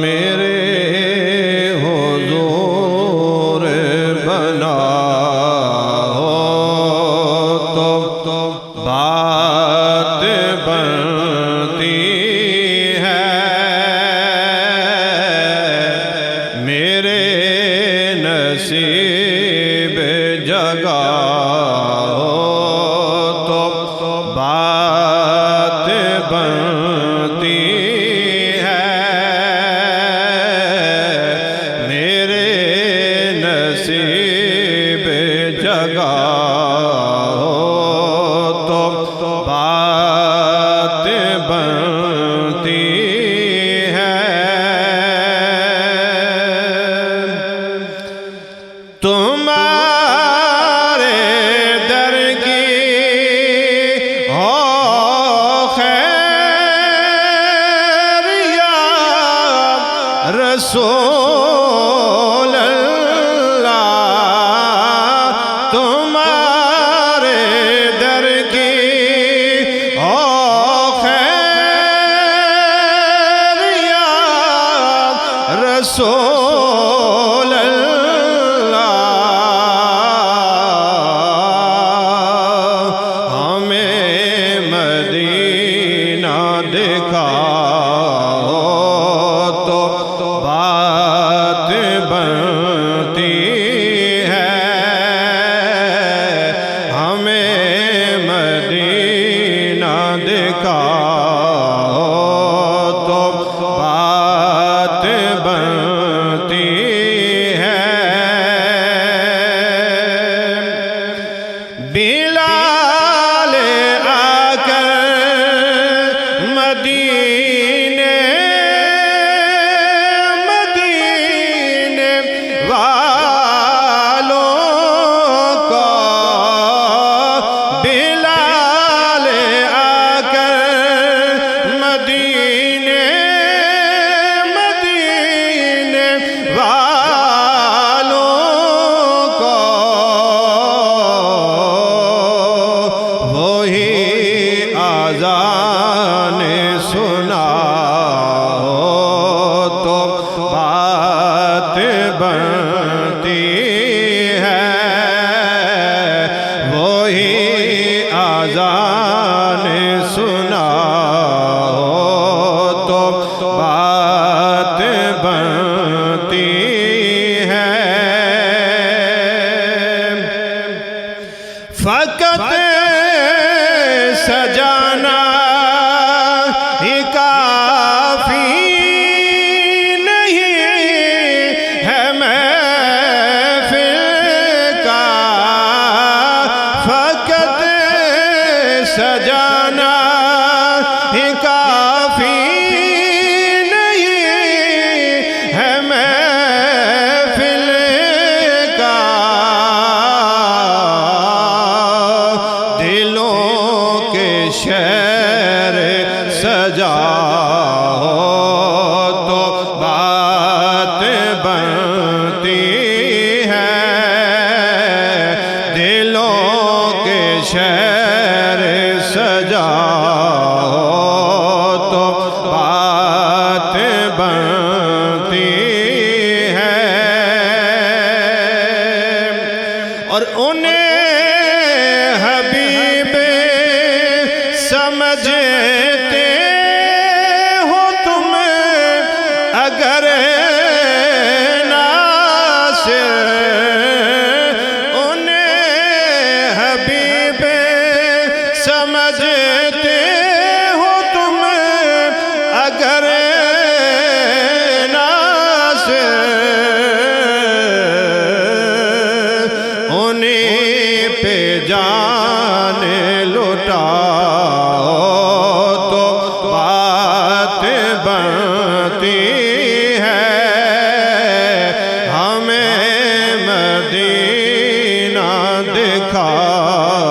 میرے حضور بنا ہو تو بات بنتی ہے، میرے نصیب جگہ بات بنتی ہے، میرے نصیب جگہ تو بات بنتی ہے۔ تمہارے در کی رسول اللہ، تمہارے در کی ہو خیر یا رسول اللہ، ہمیں مدینہ دکھا بات بنتی ہے، ہمیں مدینہ دکھاؤ تو بات بنتی ہے۔ بلال آ کر مدینے آذان سنا تو بات بنتی ہے، وہی آذان سنا تو بات بنتی ہے۔ فقط سجانا ہی کافی نہیں ہے محفل کا، فقط سجانا ہی کافی نہیں ہے محفل کا، دلوں کے شہر سجاؤ تو بات بنتی ہے، دلوں کے شہر سجاؤ تو بات بنتی ہے۔ اور انہیں حبیب سمجھتے ہو تم اگر ناصر، انہیں حبیب سمجھتے ہو تم اگر ناصر، انہیں پہ جان لٹاؤ تو بات بنتی ہے، ہمیں مدینہ دکھاؤ